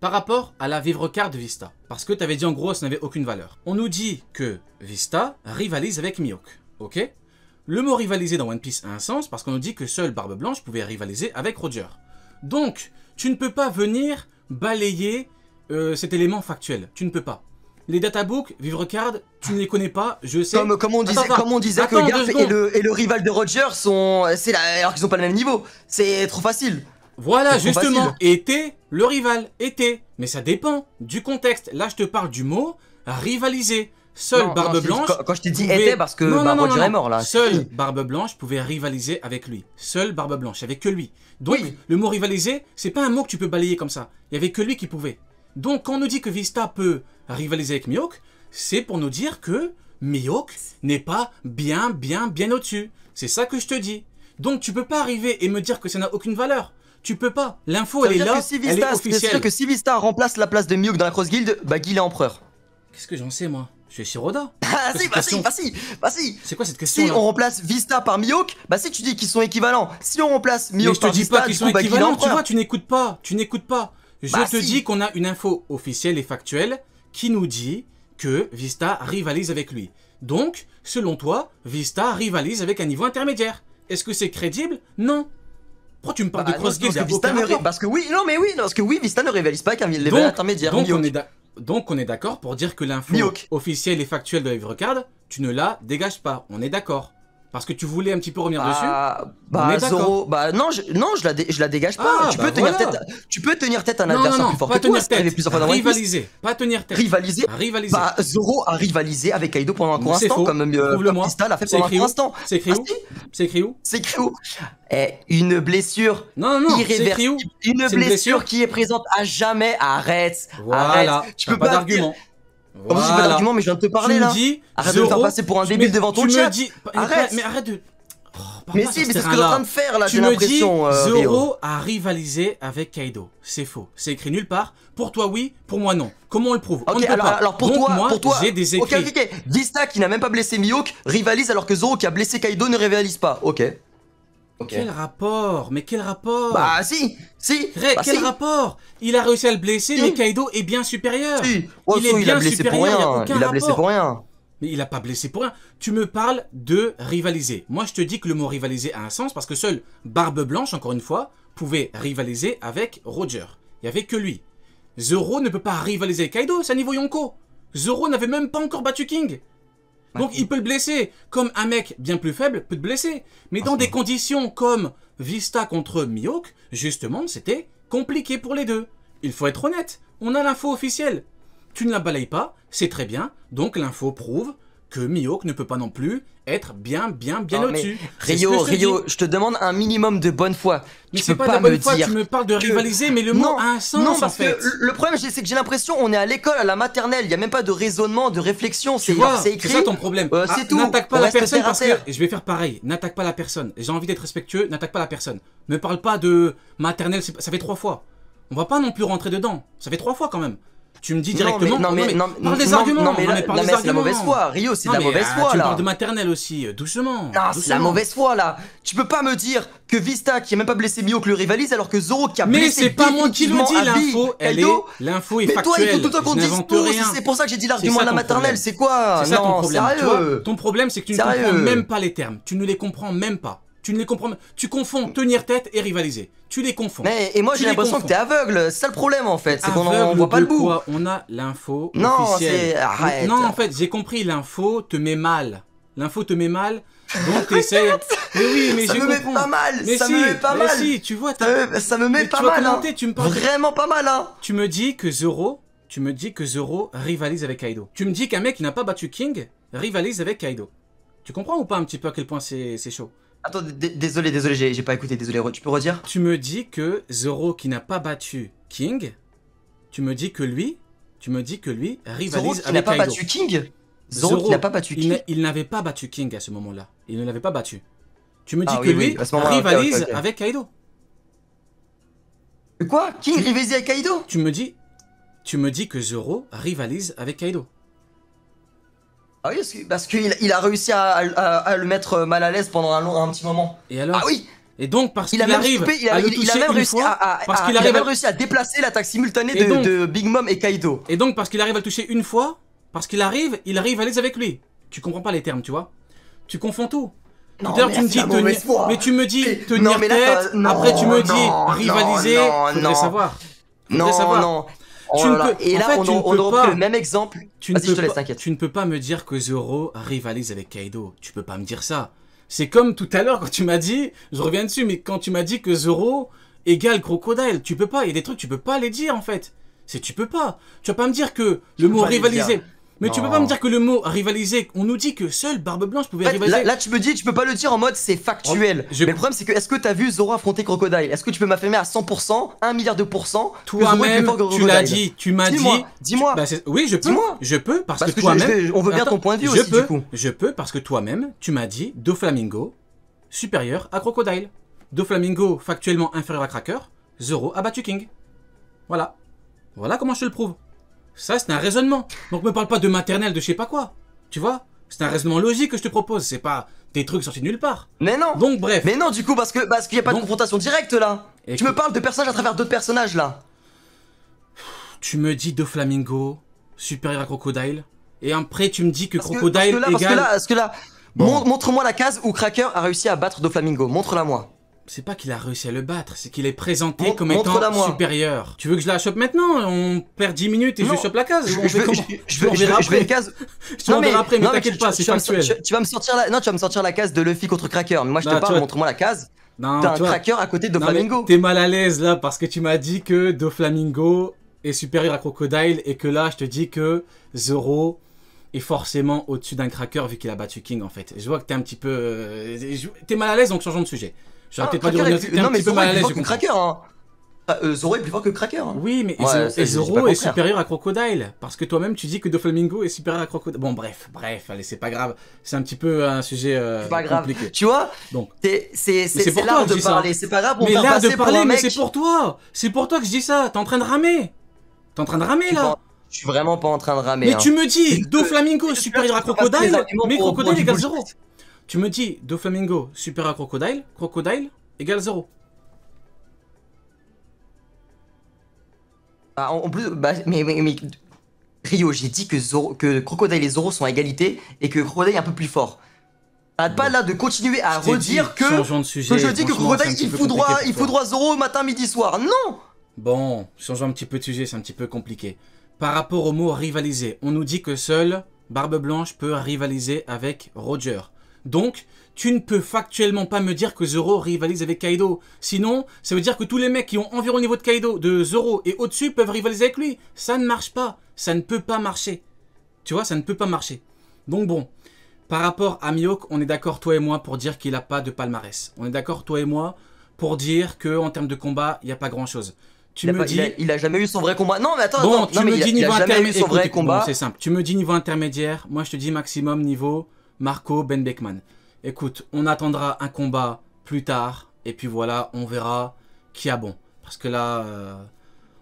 par rapport à la vivre card de Vista. Parce que tu avais dit en gros, ça n'avait aucune valeur. On nous dit que Vista rivalise avec Mihawk, ok? Le mot rivaliser dans One Piece a un sens parce qu'on nous dit que seule Barbe Blanche pouvait rivaliser avec Roger. Donc, tu ne peux pas venir balayer cet élément factuel. Tu ne peux pas. Les databooks, vivre card, tu ne les connais pas, je sais. Comme on disait que Garp et le rival de Roger sont... alors qu'ils n'ont pas le même niveau. C'est trop facile. Voilà, justement, était le rival, était. Mais ça dépend du contexte. Là, je te parle du mot rivaliser. Seule Barbe Blanche. Quand je t'ai dit était, parce que Roger est mort là. Seule Barbe Blanche pouvait rivaliser avec lui. Seule Barbe Blanche, il n'y avait que lui. Donc, le mot rivaliser, c'est pas un mot que tu peux balayer comme ça. Il n'y avait que lui qui pouvait. Donc, quand on nous dit que Vista peut rivaliser avec Mihawk, c'est pour nous dire que Mihawk n'est pas bien au-dessus. C'est ça que je te dis. Donc, tu peux pas arriver et me dire que ça n'a aucune valeur. Tu peux pas. L'info, elle est là, elle est officielle. C'est sûr que si Vista remplace la place de Mihawk dans la Cross Guild, bah Guy est empereur. Qu'est-ce que j'en sais, moi? Je suis Shiroda. Ah si, bah si. C'est quoi cette question? Si on remplace Vista par Mihawk, bah si tu dis qu'ils sont équivalents. Si on remplace Mihawk par Vista, je te dis pas qu'ils sont équivalents, tu vois, tu n'écoutes pas. Je te dis qu'on a une info officielle et factuelle qui nous dit que Vista rivalise avec lui. Donc, selon toi, Vista rivalise avec un niveau intermédiaire. Est-ce que c'est crédible? Non. Pourquoi tu me parles de Cross Guild? Parce que Vista ne rivalise pas avec un niveau intermédiaire. Donc on est d'accord pour dire que l'info officielle et factuelle de la Vivre Card, tu ne la dégages pas. On est d'accord. Parce que tu voulais un petit peu revenir dessus. Zoro, je la dégage pas. Tu peux tenir tête à un adversaire plus fort que toi. Rivaliser, pas tenir tête. Rivaliser. Bah Zoro a rivalisé avec Kaido pendant un court instant, comme Vista l'a fait pendant un court instant. C'est écrit où? C'est écrit où? C'est écrit où? Une blessure irréversible. Une blessure qui est présente à jamais. Arrête. Voilà. Tu peux pas d'argument. Voilà. J'ai pas d'argument, mais je viens de te parler là. Arrête de me faire passer pour un débile devant ton chat. Arrête. Mais arrête de... Mais si, mais c'est ce que t'es en train de faire là, j'ai l'impression. Zoro a rivalisé avec Kaido. C'est faux. C'est écrit nulle part. Pour toi, oui. Pour moi, non. Comment on le prouve? Ok, alors pour toi, j'ai des écrits. Ok. Vista qui n'a même pas blessé Mihawk rivalise alors que Zoro qui a blessé Kaido ne rivalise pas. Ok. Quel rapport? Mais quel rapport? Bah si. Quel rapport? Il a réussi à le blesser, mais Kaido est bien supérieur. Si. Il a blessé pour rien. Il a blessé pour rien. Mais il a pas blessé pour rien. Tu me parles de rivaliser. Moi, je te dis que le mot rivaliser a un sens parce que seule Barbe Blanche, encore une fois, pouvait rivaliser avec Roger. Il n'y avait que lui. Zoro ne peut pas rivaliser avec Kaido, c'est un niveau Yonko. Zoro n'avait même pas encore battu King. Donc il peut le blesser, comme un mec bien plus faible peut te blesser. Mais dans des conditions comme Vista contre Mihawk, justement, c'était compliqué pour les deux. Il faut être honnête, on a l'info officielle. Tu ne la balayes pas, c'est très bien, donc l'info prouve que Mihawk ne peut pas non plus être bien au-dessus. Rio, je te demande un minimum de bonne foi. Mais c'est pas de bonne foi, tu me parles de rivaliser, mais le mot a un sens en fait. Non, parce que le problème, c'est que j'ai l'impression on est à l'école, à la maternelle, il n'y a même pas de raisonnement, de réflexion, c'est écrit. C'est ça ton problème. C'est tout. N'attaque pas la personne parce que... Je vais faire pareil, n'attaque pas la personne. J'ai envie d'être respectueux, n'attaque pas la personne. Ne parle pas de maternelle, ça fait 3 fois. On va pas non plus rentrer dedans, ça fait 3 fois quand même. Tu me dis directement. Parle des arguments. Non, mais c'est la mauvaise foi. Rio, c'est la mauvaise foi là. Tu parles de maternelle aussi, doucement. Non, c'est la mauvaise foi là. Tu peux pas me dire que Vista, qui a même pas blessé Mihawk, le rivalise alors que Zoro qui a blessé. Mais c'est pas moi qui le dis, l'info est factuelle. Mais toi, il faut tout le temps qu'on dispose. C'est pour ça que j'ai dit l'argument de la maternelle. C'est quoi? C'est ça ton problème. Sérieux. Ton problème, c'est que tu ne comprends même pas les termes. Tu ne les comprends même pas. Tu ne les comprends. Tu confonds tenir tête et rivaliser. Tu les confonds. Et moi j'ai l'impression que t'es aveugle. C'est ça le problème en fait. C'est qu'on voit pas le bout. On a l'info officielle. Arrête. Non, en fait, j'ai compris. L'info te met mal. L'info te met mal. Donc t'essayes. Mais oui, mais ça me met pas mal. Ça me met pas mal. Mais si, tu vois. Ça me met pas mal. Vraiment pas mal. Tu me dis que Zoro rivalise avec Kaido. Tu me dis qu'un mec qui n'a pas battu King rivalise avec Kaido. Tu comprends ou pas un petit peu à quel point c'est chaud? Attends, désolé, j'ai pas écouté, désolé, tu peux redire? Tu me dis que Zoro qui n'a pas battu King, tu me dis que lui rivalise Zoro qui avec n'a pas Kaido. battu King? Zoro qui n'a pas battu King? Il n'avait pas battu King à ce moment-là. Il ne l'avait pas battu. Tu me dis que lui rivalise avec Kaido. Quoi? King rivalise avec Kaido? Tu me dis que Zoro rivalise avec Kaido. Ah oui, parce qu'il a réussi à le mettre mal à l'aise pendant un petit moment. Et alors? Ah oui. Et donc, parce qu'il arrive à le toucher une fois, parce qu'il arrive même réussi à déplacer l'attaque simultanée de Big Mom et Kaido. Et donc, parce qu'il arrive à le toucher une fois, parce qu'il arrive à l'aise avec lui. Tu comprends pas les termes, tu vois. Tu confonds tout. Tout à l'heure, tu me dis tenir, mais tu me dis tenir tête, après tu me dis rivaliser, faudrait savoir. Non. Et là, on reprend le même exemple. Vas-y, je te laisse, t'inquiète. Tu ne peux pas me dire que Zoro rivalise avec Kaido. Tu peux pas me dire ça. C'est comme tout à l'heure quand tu m'as dit, je reviens dessus, mais quand tu m'as dit que Zoro égale Crocodile, tu peux pas. Il y a des trucs, tu peux pas les dire en fait. Tu peux pas. Tu vas pas me dire que le mot rivaliser. Mais tu peux pas me dire que le mot rivaliser, on nous dit que seul Barbe Blanche pouvait rivaliser. Là, tu me dis, tu peux pas le dire en mode c'est factuel. Mais le problème, c'est que est-ce que t'as vu Zoro affronter Crocodile? Est-ce que tu peux m'affirmer à 100%, 1 milliard de pourcents? Toi-même, tu l'as dit, tu m'as dit. Dis-moi. Oui, je peux. Je peux parce que toi-même. On veut bien ton point de vue aussi, du coup. Je peux parce que toi-même, tu m'as dit Doflamingo supérieur à Crocodile. Doflamingo factuellement inférieur à Cracker. Zoro a battu King. Voilà. Voilà comment je te le prouve. Ça, c'est un raisonnement. Donc, me parle pas de maternelle, de je sais pas quoi. Tu vois? C'est un raisonnement logique que je te propose. C'est pas des trucs sortis de nulle part. Mais non. Donc, bref. Mais non, du coup, parce qu'il n'y a pas de confrontation directe, là. Tu me parles de personnages à travers d'autres personnages, là. Tu me dis Doflamingo supérieur à Crocodile. Et après, tu me dis que Crocodile égale... Parce que là, montre-moi la case où Cracker a réussi à battre Doflamingo. Montre-la moi. C'est pas qu'il a réussi à le battre, c'est qu'il est présenté comme étant supérieur. Tu veux que je la chope maintenant? On perd 10 minutes et je chope la case. Je veux une case. Je te l'enverrai après, mais t'inquiète pas, c'est factuel. Tu vas me sortir la case de Luffy contre Cracker. Mais moi je te parle, montre-moi la case. T'as un Cracker à côté de Doflamingo. T'es mal à l'aise là parce que tu m'as dit que Doflamingo est supérieur à Crocodile et que là je te dis que Zoro est forcément au-dessus d'un Cracker vu qu'il a battu King en fait. Je vois que t'es un petit peu... T'es mal à l'aise donc changeons de sujet. J'aurais peut-être pas dû revenir. Non, mais Zoro est plus fort que Cracker, hein. Zoro est plus fort que Cracker. Oui, mais Zoro est supérieur à Crocodile. Parce que toi-même, tu dis que Doflamingo est supérieur à Crocodile. Bon, bref, allez, c'est pas grave. C'est un petit peu un sujet compliqué. Tu vois, c'est l'art de parler. C'est pas grave, on va passer pour un mec. Mais c'est pour toi. C'est pour toi que je dis ça. T'es en train de ramer. T'es en train de ramer, là. Je suis vraiment pas en train de ramer. Mais tu me dis Doflamingo supérieur à Crocodile, mais Crocodile égale Zoro. Tu me dis Doflamingo supérieur à Crocodile, Crocodile égale 0. En plus, mais Rio, j'ai dit que Crocodile et Zoro sont à égalité et que Crocodile est un peu plus fort. Arrête pas là de continuer à redire que je dis que Crocodile il foudroie Zoro matin, midi, soir. Non. Bon, changeons un petit peu de sujet, c'est un petit peu compliqué. Par rapport au mot rivaliser, on nous dit que seul Barbe Blanche peut rivaliser avec Roger. Donc, tu ne peux factuellement pas me dire que Zoro rivalise avec Kaido. Sinon, ça veut dire que tous les mecs qui ont environ le niveau de Kaido, de Zoro et au-dessus peuvent rivaliser avec lui. Ça ne marche pas. Ça ne peut pas marcher. Tu vois, ça ne peut pas marcher. Donc bon, par rapport à Mihawk, on est d'accord toi et moi pour dire qu'il n'a pas de palmarès. On est d'accord toi et moi pour dire qu'en termes de combat, il n'y a pas grand-chose. Il a jamais eu son vrai combat. Non, mais attends, bon, tu me dis niveau intermédiaire. Bon, c'est simple. Tu me dis niveau intermédiaire. Moi, je te dis maximum niveau Marco Ben Beckman. Écoute, on attendra un combat plus tard. Et puis voilà, on verra qui a bon. Parce que là,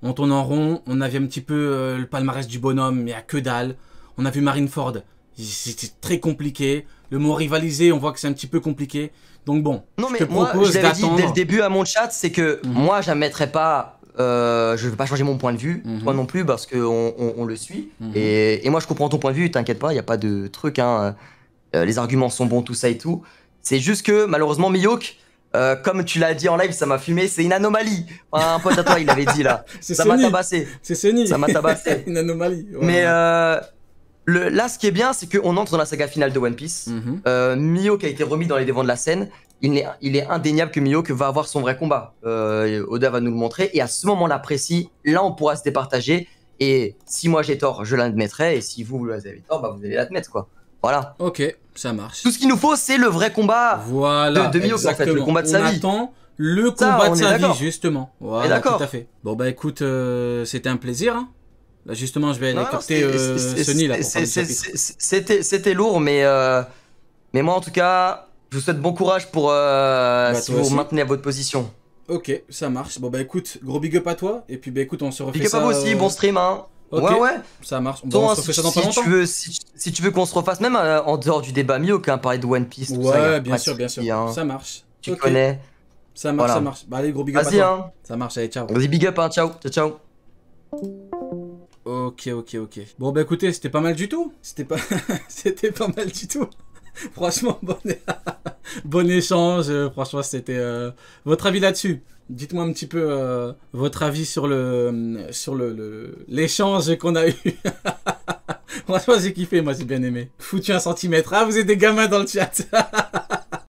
on tourne en rond. On a vu un petit peu le palmarès du bonhomme, mais à que dalle. On a vu Marineford. C'était très compliqué. Le mot rivaliser, on voit que c'est un petit peu compliqué. Donc bon, non, mais moi, je l'avais dit dès le début à mon chat, c'est que moi, j'admettrais pas... je ne veux pas changer mon point de vue, toi non plus, parce qu'on le suit. Et moi, je comprends ton point de vue, t'inquiète pas, il n'y a pas de truc. Hein. Les arguments sont bons, tout ça et tout. C'est juste que, malheureusement, Mihawk, comme tu l'as dit en live, ça m'a fumé, c'est une anomalie. Enfin, un pote à toi, il avait dit là. Ça m'a tabassé. C'est Sony. Ça m'a tabassé. Une anomalie. Ouais. Mais là, ce qui est bien, c'est qu'on entre dans la saga finale de One Piece. Mihawk a été remis dans les devants de la scène. Il est indéniable que Mihawk va avoir son vrai combat. Oda va nous le montrer. Et à ce moment-là précis, là, on pourra se départager. Et si moi j'ai tort, je l'admettrai. Et si vous avez tort, bah, vous allez l'admettre, quoi. Voilà. Ok, ça marche. Tout ce qu'il nous faut, c'est le vrai combat de Mihawk, en fait. Le combat de sa vie. On attend le combat de sa vie, justement. Voilà, tout à fait. Bon, bah écoute, c'était un plaisir. Hein. Là, justement, je vais aller capter Sony, là, pour parler du chapitre. C'était lourd, mais moi, en tout cas... Je vous souhaite bon courage pour si vous maintenez à votre position. Ok, ça marche. Bon bah écoute, gros big up à toi. Et puis bah écoute, on se refait big ça. Big up à vous aussi, bon stream hein. Okay. Ouais. Ça marche. On se refait ça dans pas longtemps. Si tu veux qu'on se refasse, même en dehors du débat Mihawk, hein, parler de One Piece, tout ouais, ça, bien sûr. Hein. Ça marche. Tu connais. Ça marche, Voilà. ça marche. Bah allez, gros big up à Vas-y, toi. hein. Ça marche, allez, ciao. Vas-y, big up, hein. Ciao, ciao, ciao. Ok. Bon, bah écoutez, c'était pas mal du tout. C'était pas... c'était pas mal du tout. Franchement, bon échange. Franchement, c'était... Votre avis là-dessus? Dites-moi un petit peu votre avis sur l'échange qu'on a eu. Franchement, j'ai kiffé, moi, j'ai bien aimé. Foutu un centimètre. Ah, vous êtes des gamins dans le chat.